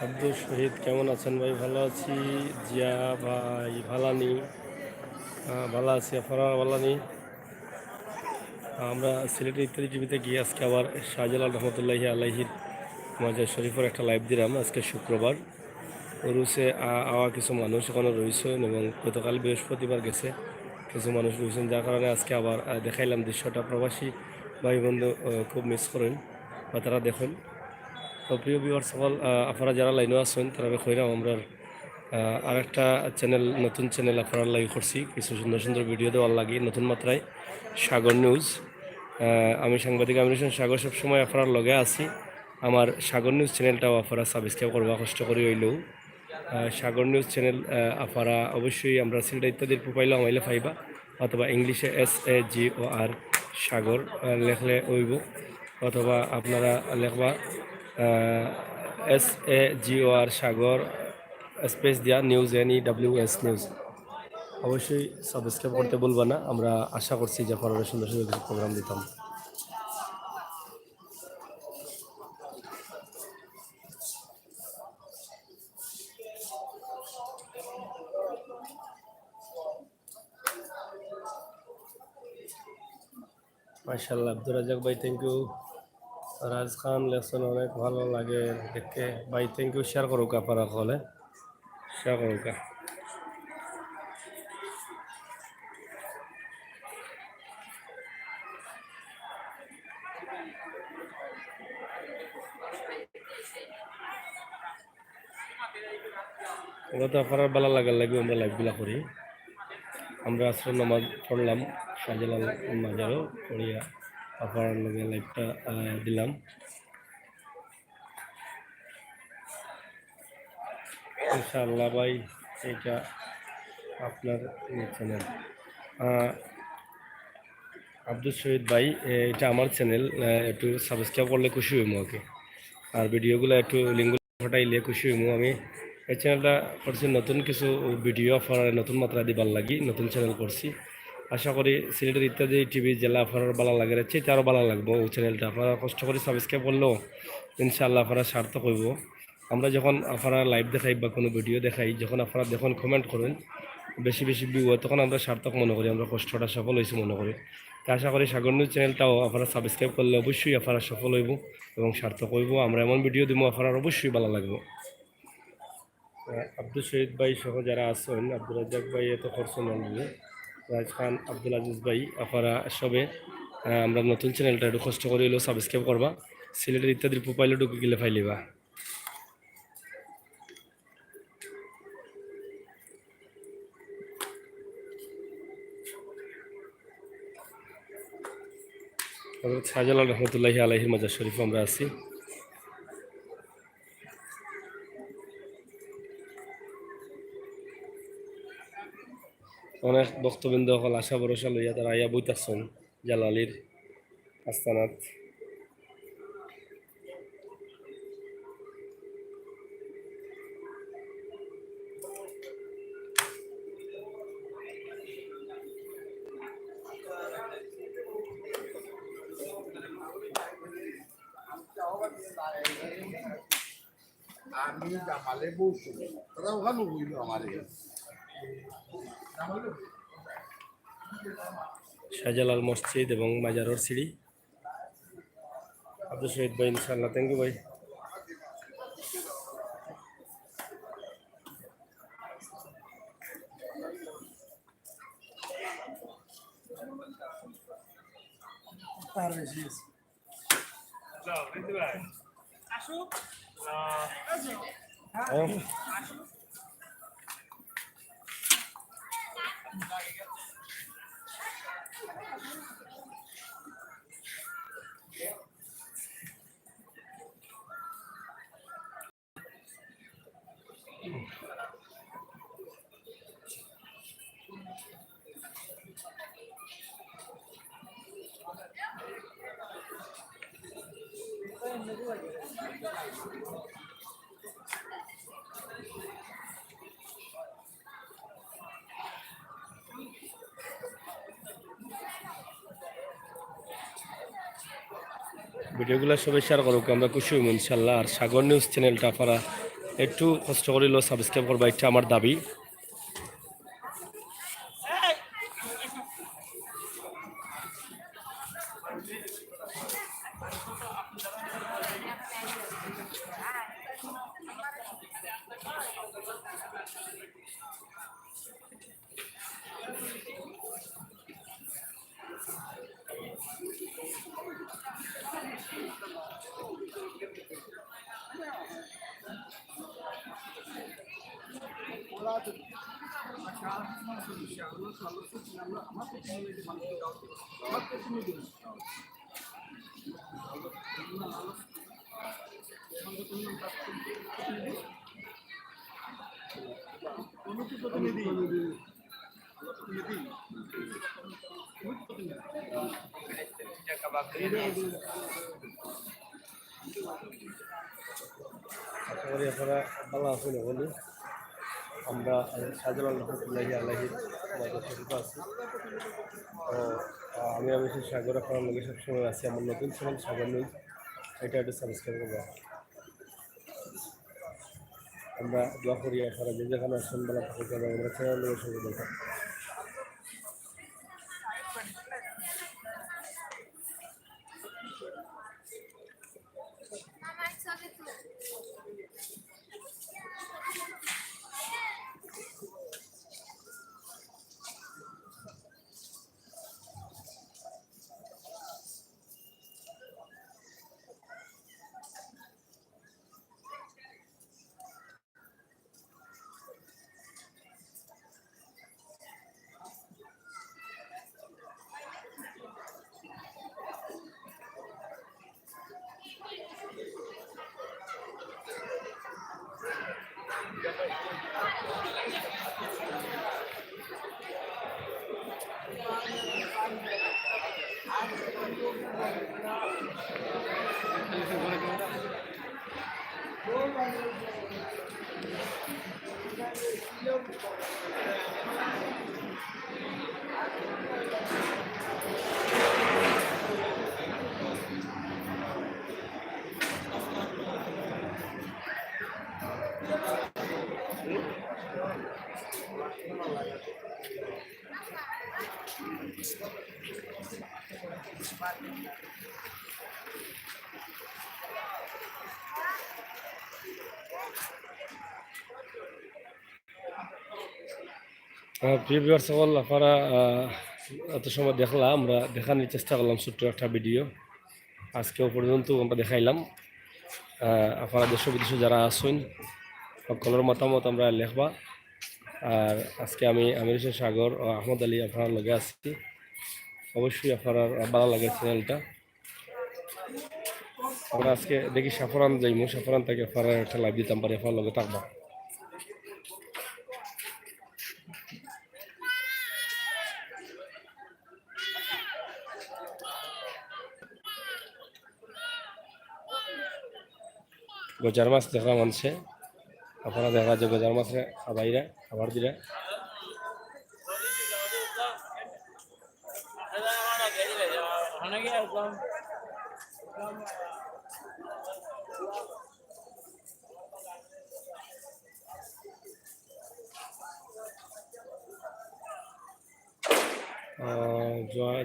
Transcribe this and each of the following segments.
আব্দুল শহীদ কেমন আছেন ভাই? ভালো আছি। জিয়া ভাই ভালানি, ভালো আছি। আপনারা ভালানি? আমরা সিলেটের ইত্যাদি টিভিতে গিয়ে আজকে আবার শাহজালাল রহমতুল্লাহি আলাইহির মাজার শরীফের একটা লাইভ দিলাম। আজকে শুক্রবার রুসে আওয়া কিছু মানুষ এখনো রয়েছেন এবং গতকাল বৃহস্পতিবার গেছে কিছু মানুষ রয়েছেন, যার কারণে আজকে আবার দেখাইলাম দৃশ্যটা। প্রবাসী ভাই বন্ধু খুব মিস করেন বা তারা দেখেন। তো প্রিয় ভিউয়ার সকল, আপনারা যারা লাইনে আছেন তারা কইরাম আমরা আরেকটা চ্যানেল, নতুন চ্যানেল আপনারা লাগি করছি কিছু সুন্দর সুন্দর ভিডিও দেওয়ার লাগি নতুন মাত্রায়, সাগর নিউজ। আমি সাংবাদিক আমির হোসেন সাগর, সবসময় আপনার লগে আছি। আমার সাগর নিউজ চ্যানেলটাও আপনারা সাবস্ক্রাইব করবা কষ্ট করে হইলেও। সাগর নিউজ চ্যানেল আপনারা অবশ্যই আমরা সিলেট ইত্যাদির প্রোফাইলে আমাইলে পাইবা, অথবা ইংলিশে SAGOR সাগর লেখলে হইব, অথবা আপনারা লেখবা SAGOR সাগর স্পেস দিয়া নিউজ NEWS নিউজ। অবশ্যই সাবস্ক্রাইব করতে বলবা না। আমরা আশা করছি যে আপনারা সুন্দর সুন্দর কিছু প্রোগ্রাম দিতাম। মাশাআল্লাহ, আব্দুর রাজাক ভাই thank you. Raj Khan lesson অনেক ভালো লাগে দেখে ভাই, থ্যাংক ইউ। শেয়ার করুক আপনারা হলে, শেয়ার করুক। এবার তো আপনারা ভালো লাগার লাগবে আমরা লাইভগুলা করি। আমরা আসলে নামাজ পড়লাম শাহজালাল মাজারও পড়িয়া আপনার লগে লাইভটা দিলাম। ইনশাআল্লাহ ভাই, এটা আপনার চ্যানেল আব্দুল শহীদ ভাই, এটা আমার চ্যানেল, একটু সাবস্ক্রাইব করলে খুশি হইমু ওকে। আর ভিডিওগুলো একটু লিঙ্কগুলো ফটাইলে খুশি হইমু। আমি এই চ্যানেলটা করছি নতুন কিছু ভিডিও আপনার নতুন মাত্রা দিবার লাগি নতুন চ্যানেল করছি। আশা করি সিলেটের ইত্যাদি টিভি জেলা আপনার ভালো লাগে, চেয়ে আরও ভালো লাগবো ওই চ্যানেলটা। আপনারা কষ্ট করে সাবস্ক্রাইব করলেও ইনশাআল্লাহ আপনারা সার্থক হইব। আমরা যখন আপনারা লাইভ দেখাই বা কোনো ভিডিও দেখাই, যখন আপনারা দেখুন কমেন্ট করেন বেশি বেশি ভিউ হয়, তখন আমরা সার্থক মনে করি, আমরা কষ্টটা সফল হয়েছে মনে করি। তা আশা করি সাগর নিউজ চ্যানেলটাও আপনারা সাবস্ক্রাইব করলে অবশ্যই আপনারা সফল হইব এবং সার্থক হইব। আমরা এমন ভিডিও দিব আপনার অবশ্যই ভালো লাগবে। আব্দুল শহীদ ভাই সহ যারা আছেন, আব্দুল রাজ্জাক ভাই এত করছেন অলরেডি, রাজ খান, আব্দুল আজিজ ভাই, আপনারা সবে আমরা নতুন চ্যানেলটা একটু কষ্ট করে হলেও সাবস্ক্রাইব করবা। সিলেটের ইত্যাদির প্রোফাইলে ঢুকে গেলে ফাইলিবা। শাহজালাল রহমতুল্লাহি আলাইহির মাজার শরীফ আমরা আছি। অনেক বক্তবৃন্দ হল আশা ভরসা লইয়া তারা আইয়া বইতাছেন জালালির আস্তানাত। আমি জামালে বসে তারা ওখানে হইল আমার শাহজালাল মসজিদ এবং মাজারর সিঁড়ি। আব্দুল শহীদ ভাই ইনশাআল্লাহ, থ্যাংক ইউ ভাই। ভিডিওগুলো সবাই শেয়ার করুক, আমরা খুশি হইব ইনশাল্লাহ। আর সাগর নিউজ চ্যানেলটা আপনারা একটু কষ্ট করিল সাবস্ক্রাইব করবা, এটা আমার দাবি। আশা করি আপনারা ভালো আছেন। বলি আমরা শাহজালাল রহমতুল্লাহি আলাইহির আমাদের শরীফে আছি। তো আমি সেই সাগর আপনার লগে সবসময় আছি। আমার নতুন চ্যানেল সাগর নিউজ, এটা একটু সাবস্ক্রাইব করবো। আমরা দোয়া করি আপনারা যে যেখানে আসেন ভালো থাকুন, আমরা চ্যানেলের সঙ্গে দেখা। প্রিয় ভিউয়ার্স সকল, আপনারা এত সময় দেখলাম, আমরা দেখানোর চেষ্টা করলাম ছোট্ট একটা ভিডিও। আজকেও পর্যন্ত আমরা দেখাইলাম। আপনারা দেশ বিদেশে যারা আসুন সকলের মতামত আমরা লেখবা। আর আজকে আমি আমির হোসেন সাগর ও আহমদ আলী আপনার লগে আসছি। অবশ্যই আপনারা ভালো লাগে চ্যানেলটা। আমরা আজকে দেখি সাফরান যাইমু, সাফরান থেকে আপনারা একটা লাইভ দিতাম পারি, আপনার লগে থাকবা। গজার মাছ দেখলাম আনছে, আপনারা দেখা যায় গজার মাছে খাবাইরা খাবার দিরা।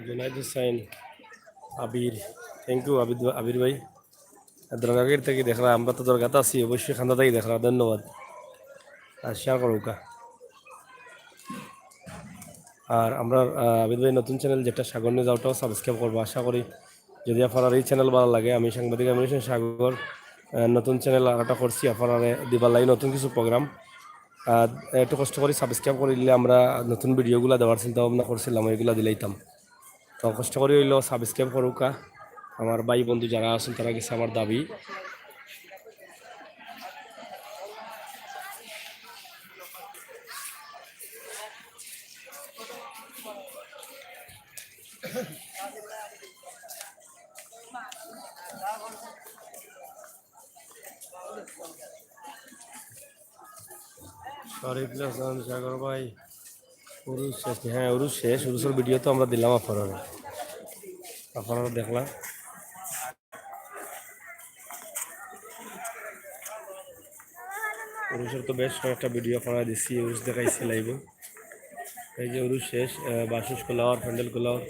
জুনাইদ হুসাইন আবির, থ্যাংক ইউ আবির ভাই। দরগাগের থেকে দেখলা, আমরা তো দরগাতে আছি, অবশ্যই খান্দা থেকে দেখলা, ধন্যবাদ। আর শেয়ার করুকা। আর আমরা আবির ভাই নতুন চ্যানেল যেটা সাগর নিউজ, ওটাও সাবস্ক্রাইব করবো। আশা করি যদি আপনার এই চ্যানেল ভালো লাগে, আমি সাংবাদিক আমির হোসেন সাগর নতুন চ্যানেল আরেকটা করছি, আপনারা দিবার লাগে নতুন কিছু প্রোগ্রাম। একটু কষ্ট করে সাবস্ক্রাইব করে দিলে আমরা নতুন ভিডিওগুলো দেওয়ার চিন্তা ভাবনা করছিলাম, ওইগুলো দিলেইতাম। তো কষ্ট করে হইলেও সাবস্ক্রাইব করুকা। আমার ভাই বন্ধু যারা আছেন তারা গেছে আমার দাবি। শরীফুল হাসান সাগর ভাই, উরুস শেষ? হ্যাঁ, উরুস শেষ। উরুসের ভিডিও তো আমরা দিলাম আপনারা দেখলাম। উরুষের তো বেশ কয়েকটা ভিডিও করা দিচ্ছি, উরুষ দেখাইছি লাইভ। এই যে উরুষ শেষ, বাসুস খোলাওয়ার প্যান্ডেল খোলাওয়ার।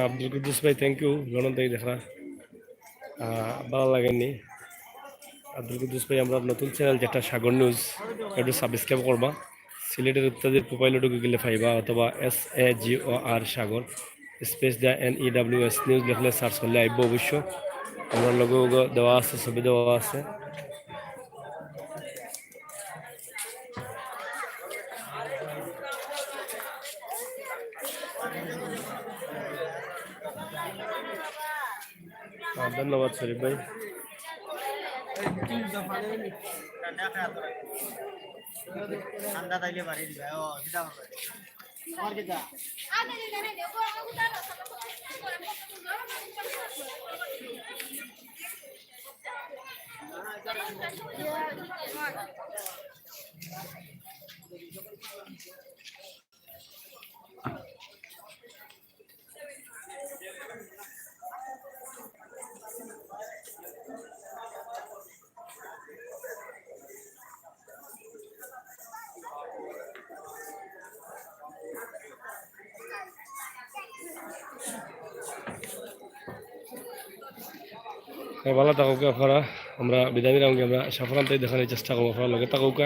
আব্দুল কুদ্দুস ভাই থ্যাংক ইউ, লন্ডন থেকে দেখা ভালো লাগেনি। আব্দুল কুদ্দুস ভাই আমরা নতুন চ্যানেল যেটা সাগর নিউজ একটু সাবস্ক্রাইব করবা। সিলেটের ইত্যাদির প্রোফাইলে ঢুকে গেলে পাইবা, অথবা SAGOR সাগর স্পেস দেয়া NEWS নিউজ লিখলে সার্চ করলে আইব অবশ্য। আমরা লোগো দেওয়া আছে, ছবি দেওয়া আছে। ধন্যবাদ শরীফ ভাই। ঠান্ডা তাইলে বাড়ি দিবে ও সেটা হবে তোমার কি ভালো থাকুক আপনারা, আমরা বিদায় নিলাম। আমরা সাফরান তাই দেখানোর চেষ্টা করবো, আপনারা লগে থাকুক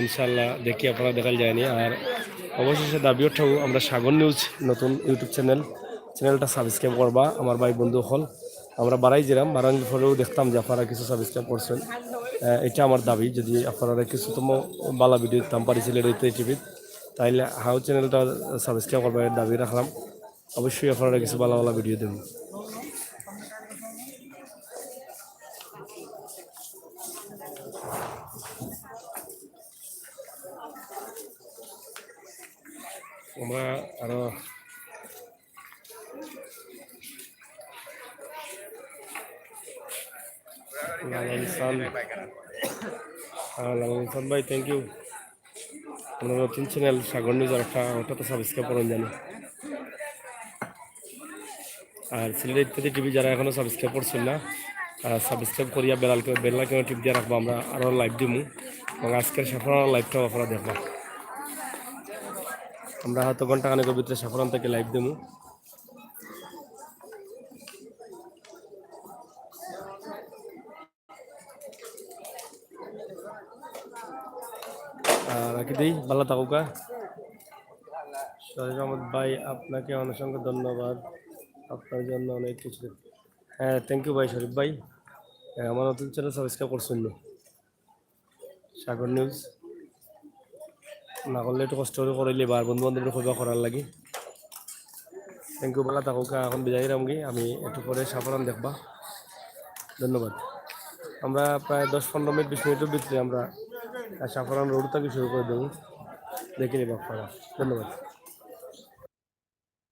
ইনশাল্লাহ। দেখি আপনারা দেখাল যায়নি। আর অবশেষে দাবিও থাকুক, আমরা সাগর নিউজ নতুন ইউটিউব চ্যানেলটা সাবস্ক্রাইব করবা আমার ভাই বন্ধু হল। আমরা বাড়াই যেলাম, বাড়ানোর পরেও দেখতাম যে আপনারা কিছু সাবস্ক্রাইব করছেন। এটা আমার দাবি, যদি আপনারা কিছুতম বালা ভিডিও দিতাম পারিছিল এই টিভিত, তাইলে হাউ চ্যানেলটা সাবস্ক্রাইব করবার দাবি রাখলাম। অবশ্যই আপনারা কিছু ভালো ভালো ভিডিও দেবেন। আমরা আরো লালন ভাই থ্যাংক ইউ। আমরা নতুন চ্যানেল সাগর নিউজ আর ওটা তো সাবস্ক্রাইব করুন জানি। আর সিলেট ইত্যাদি টিভি যারা এখনো সাবস্ক্রাইব করছেন না, সাবস্ক্রাইব করিয়া বেলা কেন টিপ দিয়ে রাখবো। আমরা আরও লাইভ দিমু এবং আজকের সাফরান লাইভটাও আপনারা দেখবা। আমরা হয়তো ঘন্টা খানেকের ভিতরে সাফরান থেকে লাইভ দিমু। রাখি দিই, ভালো থাকুকা। শরীফ আহমদ ভাই আপনাকে অসংখ্য ধন্যবাদ, আপনার জন্য অনেক কিছু। হ্যাঁ থ্যাংক ইউ ভাই শরীফ ভাই। আমার নতুন চ্যানেল সাবস্ক্রাইব করছেন না সাগর নিউজ, না করলে একটু কষ্ট করে করাইলে বা বন্ধু বান্ধবের কইবা করার লাগে। থ্যাংক ইউ, ভালো থাকুকা। এখন বিদায় রামগি, আমি একটু পরে সাফরান দেখবা। ধন্যবাদ। আমরা প্রায় 10-15 মিনিট 20 মিনিটের ভিতরে আমরা সাফরান রোড থেকে শুরু করে দেবো, দেখে নেব আপনারা। ধন্যবাদ।